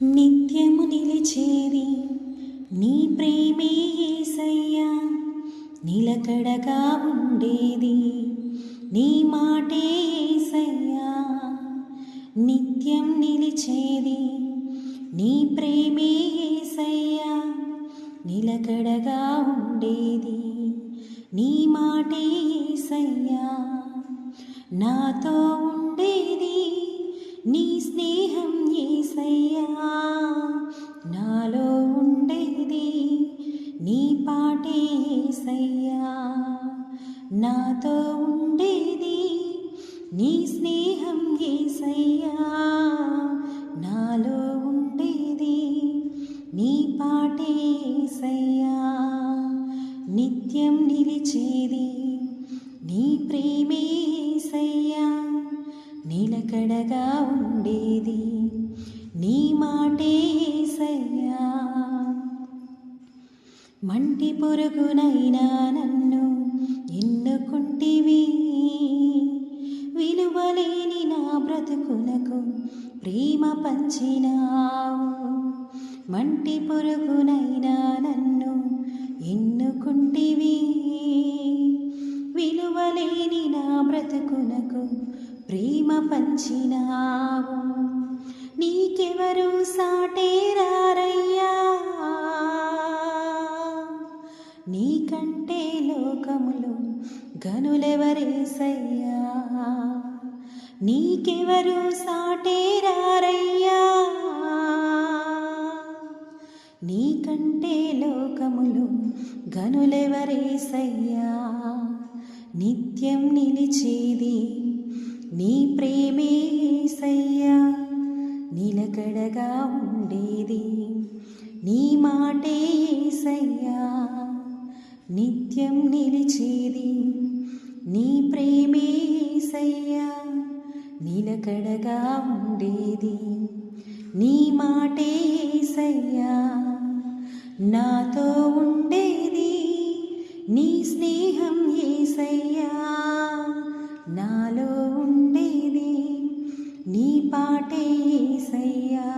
నిత్యము నిలిచేది నీ ప్రేమే యేసయ్యా, నిలకడగా ఉండేది నీ మాటే యేసయ్యా. నిత్యం నిలిచేది నీ ప్రేమే యేసయ్యా, నిలకడగా ఉండేది నీ మాటే యేసయ్యా. నాతో ఉండేది నీ స్నేహం యేసయ్యా, నాలో ఉండేది నీ పాటే యేసయ్యా. నాతో ఉండేది నీ స్నేహం యేసయ్యా, నాలో ఉండేది నీ పాటే యేసయ్యా. నిత్యం నిలిచేది నీ ప్రేమే యేసయ్యా, నిలకడగా ఉండేది నీ మాటే యేసయ్యా. మంటి పురుగునైనా నన్ను ఎన్నుకుంటివి, విలువలేని నా బ్రతుకునకు ప్రేమ పంచినావు. మంటి పురుగునైనా నన్ను ఎన్నుకుంటివి, విలువలేని నా బ్రతుకునకు ప్రేమ పంచినావు. నీకెవరు సాటేరారయ్యా, నీకంటే లోకములో గనులెవరేసయ్యా. నీకెవరు సాటేరారయ్యా, నీకంటే లోకములో గనులెవరేసయ్యా. నిత్యం నిలిచేది నీ ప్రేమే యేసయ్యా, నిలకడగా ఉండేది నీ మాటే యేసయ్యా. నిత్యం నిలిచేది నీ ప్రేమే యేసయ్యా, నిలకడగా ఉండేది నీ మాటే యేసయ్యా. నాతో ఉండేది నీ స్నేహం యేసయ్యా, నాలో ఉండేది నీ పాటే యేసయ్యా.